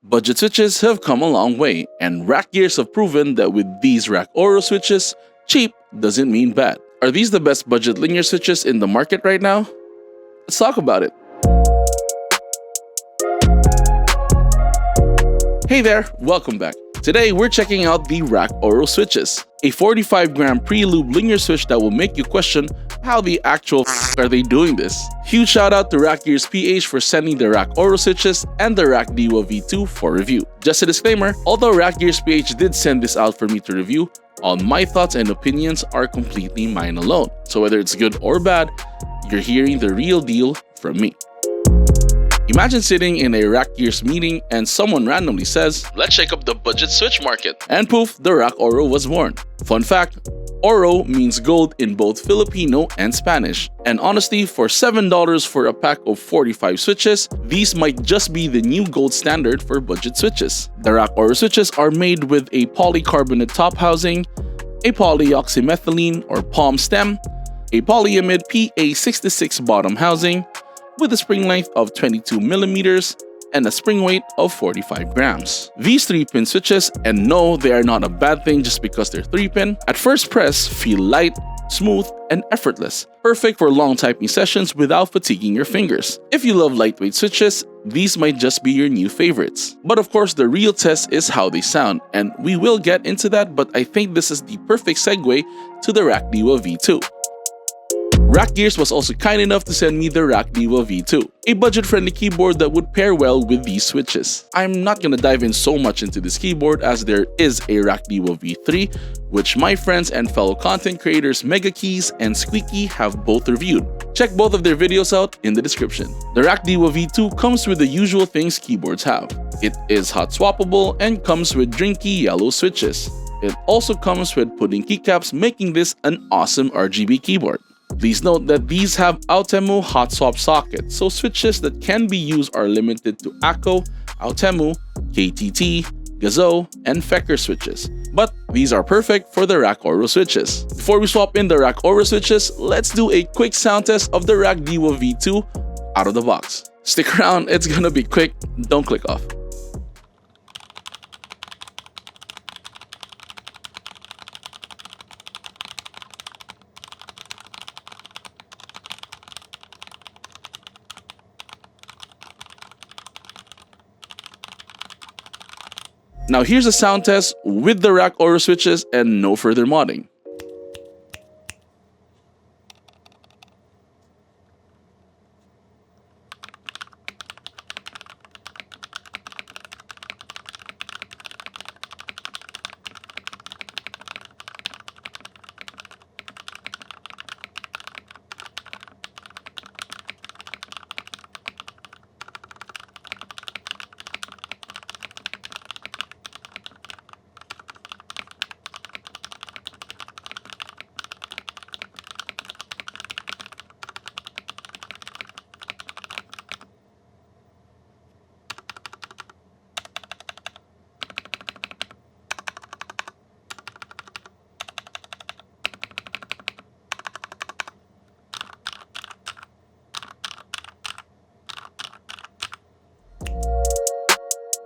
Budget switches have come a long way, and Rakk Gears have proven that with these Rakk Oro switches, cheap doesn't mean bad. Are these the best budget linear switches in the market right now? Let's talk about it. Hey there, welcome back. Today we're checking out the Rakk Oro switches, a 45-gram pre-lube linear switch that will make you question how the actual are they doing this. Huge shout out to Rakk Gears PH for sending the Rakk Oro switches and the Rakk Diwa V2 for review. Just a disclaimer, although Rakk Gears PH did send this out for me to review, all my thoughts and opinions are completely mine alone. So whether it's good or bad, you're hearing the real deal from me. Imagine sitting in a Rakk Gears meeting and someone randomly says, "Let's shake up the budget switch market." And poof, the Rakk Oro was born. Fun fact, Oro means gold in both Filipino and Spanish. And honestly, for $7 for a pack of 45 switches, these might just be the new gold standard for budget switches. The Rakk Oro switches are made with a polycarbonate top housing, a polyoxymethylene or POM stem, a polyamide PA66 bottom housing, with a spring length of 22mm and a spring weight of 45 grams. These 3-pin switches, and no, they are not a bad thing just because they're 3-pin, at first press feel light, smooth, and effortless. Perfect for long typing sessions without fatiguing your fingers. If you love lightweight switches, these might just be your new favorites. But of course, the real test is how they sound, and we will get into that, but I think this is the perfect segue to the Rakk Diwa V2. Rakk Gears was also kind enough to send me the Rakk Diwa V2, a budget-friendly keyboard that would pair well with these switches. I'm not gonna dive in so much into this keyboard as there is a Rakk Diwa V3, which my friends and fellow content creators Keys and Squeaky have both reviewed. Check both of their videos out in the description. The Rakk Diwa V2 comes with the usual things keyboards have. It is hot swappable and comes with drinky yellow switches. It also comes with pudding keycaps, making this an awesome RGB keyboard. Please note that these have Autemu hot swap sockets, so switches that can be used are limited to ACO, Autemu, KTT, Gazo, and Fecker switches. But these are perfect for the Rakk Oro switches. Before we swap in the Rakk Oro switches, let's do a quick sound test of the Rakk Diwa V2 out of the box. Stick around, it's gonna be quick, don't click off. Now here's a sound test with the Rakk Oro switches and no further modding.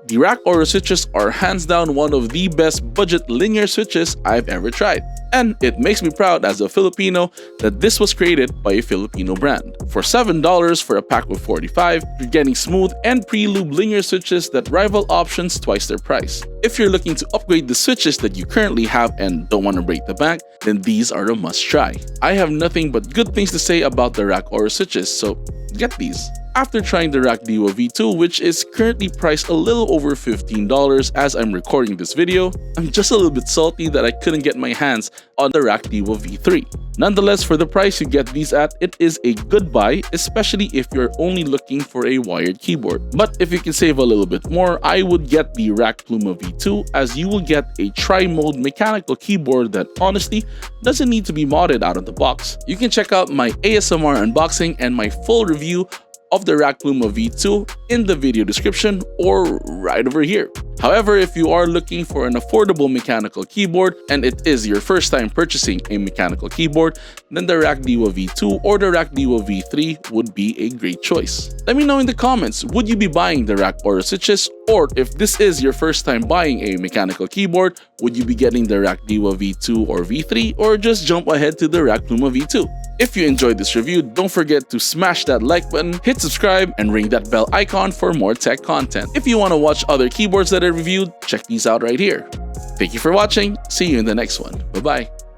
The Rakk Oro switches are hands down one of the best budget linear switches I've ever tried. And it makes me proud as a Filipino that this was created by a Filipino brand. For $7 for a pack of 45, you're getting smooth and pre-lube linear switches that rival options twice their price. If you're looking to upgrade the switches that you currently have and don't want to break the bank, then these are a must try. I have nothing but good things to say about the Rakk Oro switches, so get these. After trying the Rakk Diwa V2, which is currently priced a little over $15 as I'm recording this video, I'm just a little bit salty that I couldn't get my hands on the Rakk Diwa V3. Nonetheless, for the price you get these at, it is a good buy, especially if you're only looking for a wired keyboard. But if you can save a little bit more, I would get the Rakk Pluma V2 as you will get a tri-mode mechanical keyboard that honestly doesn't need to be modded out of the box. You can check out my ASMR unboxing and my full review of the Rakk Pluma V2 in the video description or right over here. However, if you are looking for an affordable mechanical keyboard and it is your first time purchasing a mechanical keyboard, then the Rakk Diwa V2 or the Rakk Diwa V3 would be a great choice. Let me know in the comments, would you be buying the Rakk Oro switches, or if this is your first time buying a mechanical keyboard, would you be getting the Rakk Diwa V2 or V3, or just jump ahead to the Rakk Pluma V2? If you enjoyed this review, don't forget to smash that like button, hit subscribe, and ring that bell icon for more tech content. If you want to watch other keyboards that I reviewed, check these out right here. Thank you for watching. See you in the next one. Bye-bye.